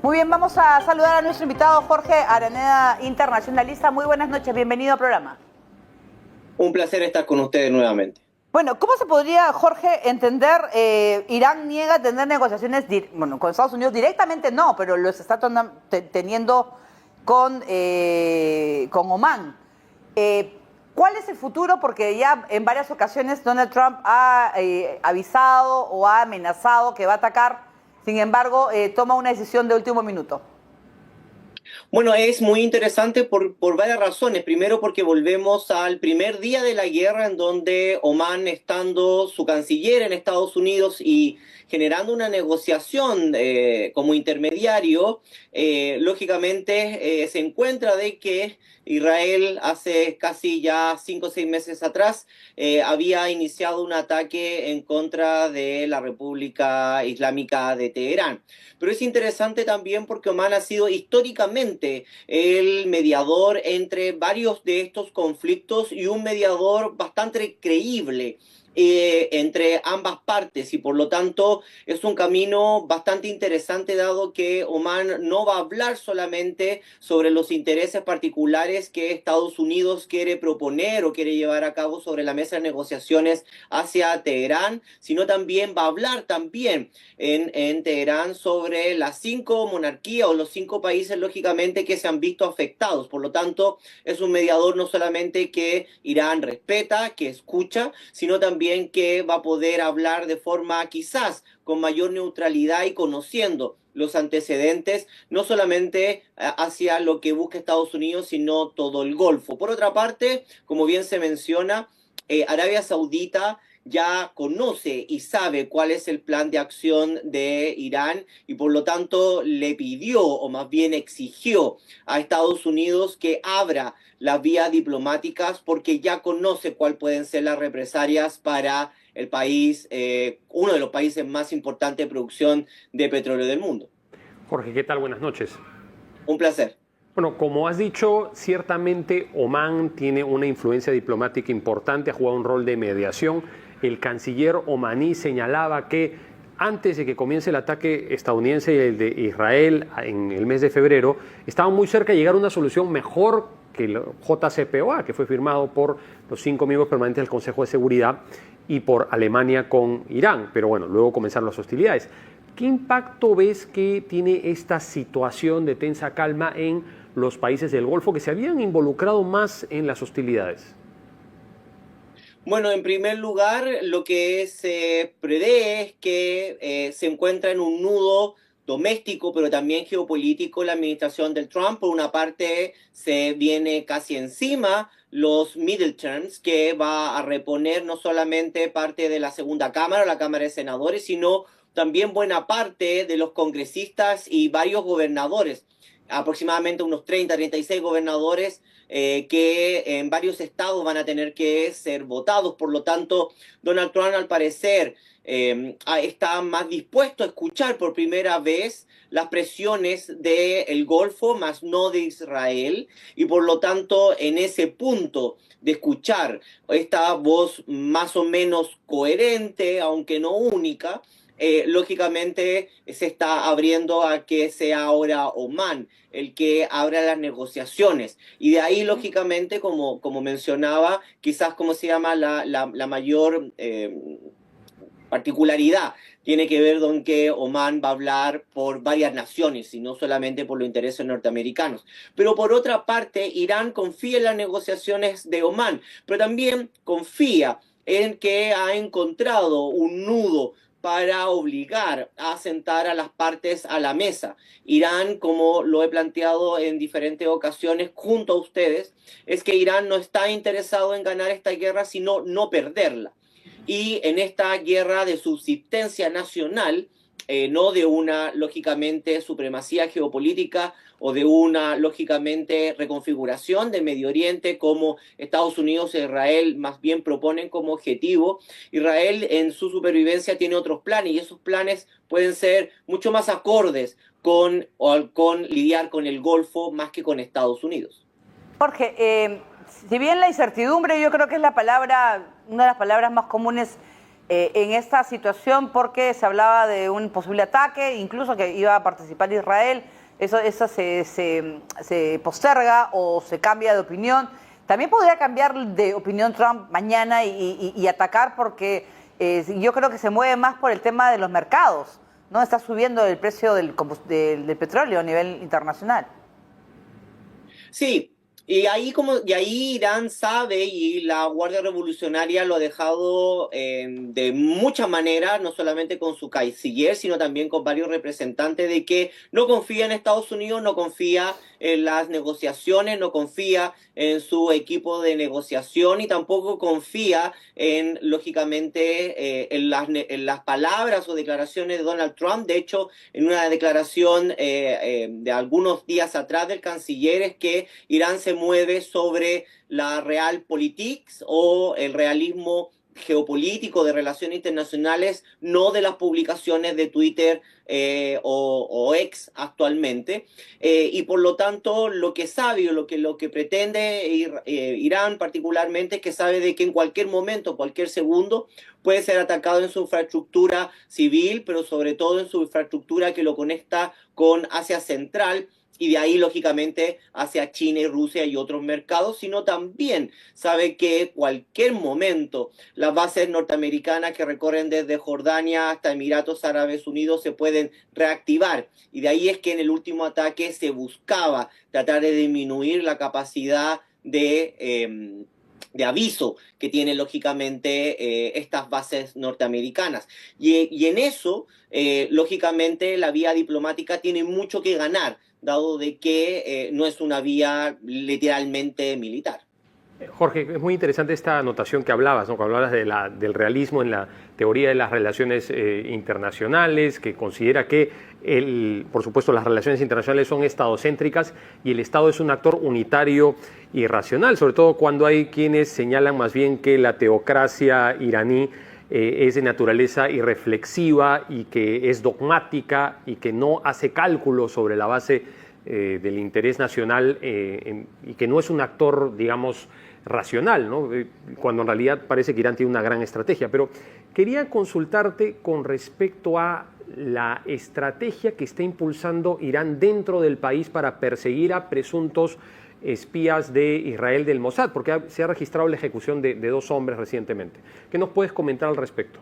Muy bien, vamos a saludar a nuestro invitado Jorge Araneda, internacionalista. Muy buenas noches, bienvenido al programa. Un placer estar con ustedes nuevamente. Bueno, ¿cómo se podría, Jorge, entender, Irán niega tener negociaciones, con Estados Unidos directamente no, pero los está teniendo con Omán? ¿Cuál es el futuro? Porque ya en varias ocasiones Donald Trump ha avisado o ha amenazado que va a atacar, sin embargo, toma una decisión de último minuto. Bueno, es muy interesante por varias razones. Primero, porque volvemos al primer día de la guerra, en donde Omán, estando su canciller en Estados Unidos y generando una negociación como intermediario, lógicamente se encuentra de que Israel hace casi ya 5 o 6 meses atrás había iniciado un ataque en contra de la República Islámica de Teherán. Pero es interesante también porque Omán ha sido históricamente el mediador entre varios de estos conflictos y un mediador bastante creíble entre ambas partes, y por lo tanto es un camino bastante interesante, dado que Omán no va a hablar solamente sobre los intereses particulares que Estados Unidos quiere proponer o quiere llevar a cabo sobre la mesa de negociaciones hacia Teherán, sino también va a hablar también en Teherán sobre las 5 monarquías o los 5 países, lógicamente, que se han visto afectados. Por lo tanto, es un mediador no solamente que Irán respeta, que escucha, sino también que va a poder hablar de forma quizás con mayor neutralidad y conociendo los antecedentes, no solamente hacia lo que busca Estados Unidos, sino todo el Golfo. Por otra parte, como bien se menciona, Arabia Saudita ya conoce y sabe cuál es el plan de acción de Irán, y por lo tanto le pidió, o más bien exigió, a Estados Unidos que abra las vías diplomáticas, porque ya conoce cuáles pueden ser las represalias para el país, uno de los países más importantes de producción de petróleo del mundo. Jorge, ¿qué tal? Buenas noches. Un placer. Bueno, como has dicho, ciertamente Omán tiene una influencia diplomática importante, ha jugado un rol de mediación. El canciller omaní señalaba que antes de que comience el ataque estadounidense y el de Israel en el mes de febrero, estaban muy cerca de llegar a una solución mejor que el JCPOA, que fue firmado por los 5 miembros permanentes del Consejo de Seguridad y por Alemania con Irán. Pero bueno, luego comenzaron las hostilidades. ¿Qué impacto ves que tiene esta situación de tensa calma en los países del Golfo que se habían involucrado más en las hostilidades? Bueno, en primer lugar, lo que se prevé es que se encuentra en un nudo doméstico, pero también geopolítico, la administración del Trump. Por una parte, se viene casi encima los middle terms, que va a reponer no solamente parte de la segunda cámara, la Cámara de Senadores, sino también buena parte de los congresistas y varios gobernadores, aproximadamente unos 36 gobernadores que en varios estados van a tener que ser votados. Por lo tanto, Donald Trump, al parecer, está más dispuesto a escuchar por primera vez las presiones del Golfo, más no de Israel, y por lo tanto, en ese punto de escuchar esta voz más o menos coherente, aunque no única, lógicamente se está abriendo a que sea ahora Omán el que abra las negociaciones. Y de ahí, lógicamente, como mencionaba, quizás como se llama la mayor particularidad tiene que ver con que Omán va a hablar por varias naciones y no solamente por los intereses norteamericanos. Pero por otra parte, Irán confía en las negociaciones de Omán, pero también confía en que ha encontrado un nudo para obligar a sentar a las partes a la mesa. Irán, como lo he planteado en diferentes ocasiones junto a ustedes, es que Irán no está interesado en ganar esta guerra, sino no perderla. Y en esta guerra de subsistencia nacional, no de una, lógicamente, supremacía geopolítica o de una, lógicamente, reconfiguración de Medio Oriente como Estados Unidos e Israel más bien proponen como objetivo. Israel, en su supervivencia, tiene otros planes, y esos planes pueden ser mucho más acordes con lidiar con el Golfo más que con Estados Unidos. Jorge, si bien la incertidumbre yo creo que es una de las palabras más comunes en esta situación porque se hablaba de un posible ataque, incluso que iba a participar Israel. Eso se posterga o se cambia de opinión. También podría cambiar de opinión Trump mañana y atacar porque yo creo que se mueve más por el tema de los mercados, ¿no? Está subiendo el precio del petróleo a nivel internacional. Sí, y ahí Irán sabe y la Guardia Revolucionaria lo ha dejado de muchas maneras, no solamente con su canciller, sino también con varios representantes, de que no confía en Estados Unidos, no confía en las negociaciones, no confía en su equipo de negociación y tampoco confía en, lógicamente, en las palabras o declaraciones de Donald Trump. De hecho, en una declaración de algunos días atrás del canciller es que Irán se mueve sobre la realpolitik o el realismo geopolítico de relaciones internacionales, no de las publicaciones de Twitter o X actualmente, y por lo tanto lo que sabe o lo que pretende Irán particularmente es que sabe de que en cualquier momento, cualquier segundo, puede ser atacado en su infraestructura civil, pero sobre todo en su infraestructura que lo conecta con Asia Central, y de ahí, lógicamente, hacia China y Rusia y otros mercados, sino también sabe que cualquier momento las bases norteamericanas que recorren desde Jordania hasta Emiratos Árabes Unidos se pueden reactivar. Y de ahí es que en el último ataque se buscaba tratar de disminuir la capacidad de aviso que tienen lógicamente estas bases norteamericanas. Y en eso, lógicamente, la vía diplomática tiene mucho que ganar, dado de que no es una vía literalmente militar. Jorge, es muy interesante esta anotación que hablabas, ¿no? Que hablabas del realismo en la teoría de las relaciones internacionales, que considera que, por supuesto, las relaciones internacionales son estadocéntricas y el Estado es un actor unitario y racional, sobre todo cuando hay quienes señalan más bien que la teocracia iraní es de naturaleza irreflexiva y que es dogmática y que no hace cálculos sobre la base del interés nacional y que no es un actor, digamos, racional, ¿no? Cuando en realidad parece que Irán tiene una gran estrategia. Pero quería consultarte con respecto a la estrategia que está impulsando Irán dentro del país para perseguir a presuntos espías de Israel del Mossad, porque se ha registrado la ejecución de 2 hombres recientemente. ¿Qué nos puedes comentar al respecto?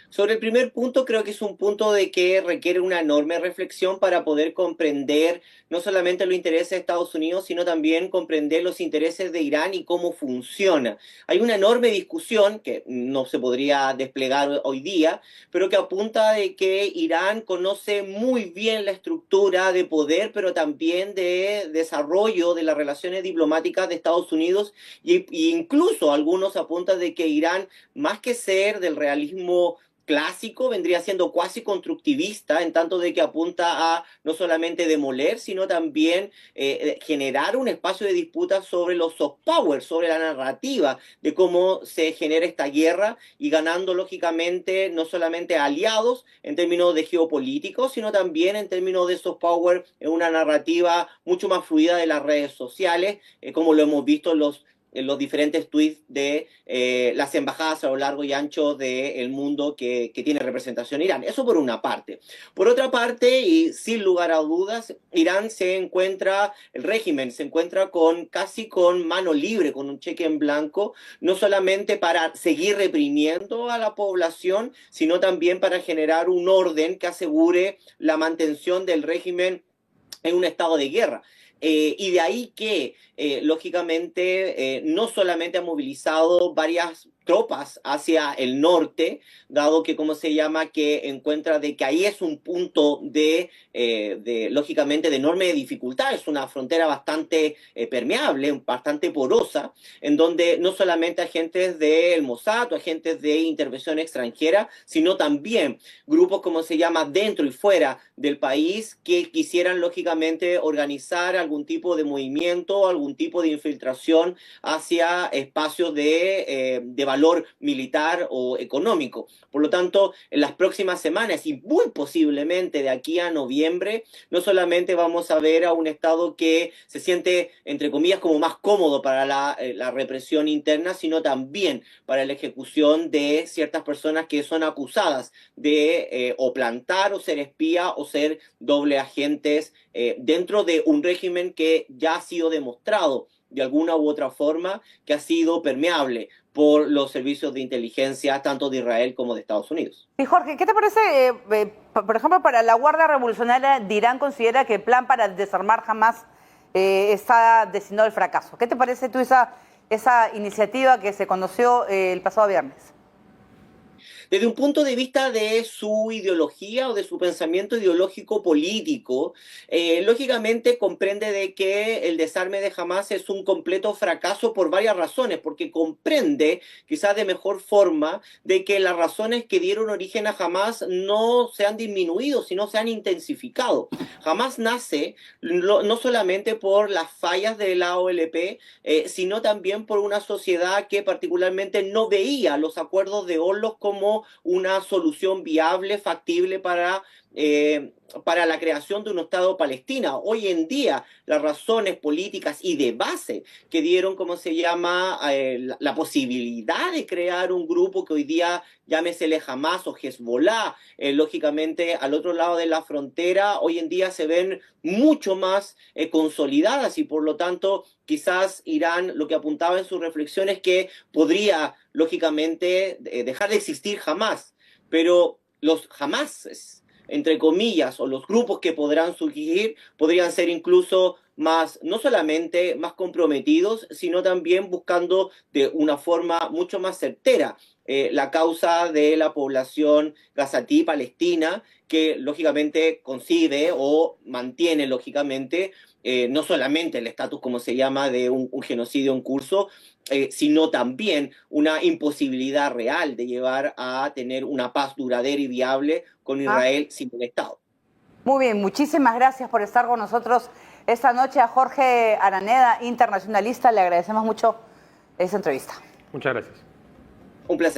Sobre el primer punto, creo que es un punto de que requiere una enorme reflexión para poder comprender no solamente los intereses de Estados Unidos, sino también comprender los intereses de Irán y cómo funciona. Hay una enorme discusión que no se podría desplegar hoy día, pero que apunta de que Irán conoce muy bien la estructura de poder, pero también de desarrollo de las relaciones diplomáticas de Estados Unidos, y incluso algunos apuntan de que Irán, más que ser del realismo clásico, vendría siendo cuasi constructivista, en tanto de que apunta a no solamente demoler, sino también generar un espacio de disputa sobre los soft power, sobre la narrativa de cómo se genera esta guerra, y ganando lógicamente no solamente aliados en términos de geopolíticos, sino también en términos de soft power en una narrativa mucho más fluida de las redes sociales, como lo hemos visto en los diferentes tweets de las embajadas a lo largo y ancho del mundo que tiene representación Irán. Eso por una parte. Por otra parte, y sin lugar a dudas, Irán el régimen se encuentra casi con mano libre, con un cheque en blanco, no solamente para seguir reprimiendo a la población, sino también para generar un orden que asegure la mantención del régimen en un estado de guerra. Y de ahí que, lógicamente, no solamente ha movilizado varias tropas hacia el norte, dado que, ¿cómo se llama?, que encuentra de que ahí es un punto lógicamente, de enorme dificultad. Es una frontera bastante permeable, bastante porosa, en donde no solamente agentes del Mossad o agentes de intervención extranjera, sino también grupos, como se llama, dentro y fuera del país, que quisieran, lógicamente, organizar algún tipo de movimiento, algún tipo de infiltración hacia espacios de valor militar o económico. Por lo tanto, en las próximas semanas y muy posiblemente de aquí a noviembre, no solamente vamos a ver a un Estado que se siente, entre comillas, como más cómodo para la represión interna, sino también para la ejecución de ciertas personas que son acusadas de o plantar o ser espía o ser doble agentes dentro de un régimen que ya ha sido demostrado de alguna u otra forma que ha sido permeable por los servicios de inteligencia tanto de Israel como de Estados Unidos. Y Jorge, ¿qué te parece, por ejemplo, para la Guardia Revolucionaria de Irán considera que el plan para desarmar Hamás está destinado al fracaso? ¿Qué te parece tú esa iniciativa que se conoció el pasado viernes? Desde un punto de vista de su ideología o de su pensamiento ideológico político, lógicamente comprende de que el desarme de Hamás es un completo fracaso por varias razones, porque comprende quizás de mejor forma de que las razones que dieron origen a Hamás no se han disminuido, sino se han intensificado. Hamás nace no solamente por las fallas de la OLP, sino también por una sociedad que particularmente no veía los acuerdos de Oslo como una solución viable, factible para la creación de un Estado Palestina. Hoy en día, las razones políticas y de base que dieron, ¿cómo se llama?, la posibilidad de crear un grupo que hoy día, llámesele Hamás o Hezbollah, lógicamente al otro lado de la frontera, hoy en día se ven mucho más consolidadas y por lo tanto quizás Irán lo que apuntaba en sus reflexiones es que podría lógicamente dejar de existir Hamás, pero los Hamases, entre comillas, o los grupos que podrán surgir, podrían ser incluso más, no solamente más comprometidos, sino también buscando de una forma mucho más certera la causa de la población gazatí palestina, que lógicamente concibe o mantiene lógicamente no solamente el estatus, como se llama, de un genocidio en curso, sino también una imposibilidad real de llevar a tener una paz duradera y viable con Israel sin el Estado. Muy bien, muchísimas gracias por estar con nosotros esta noche a Jorge Araneda, internacionalista. Le agradecemos mucho esa entrevista. Muchas gracias. Un placer.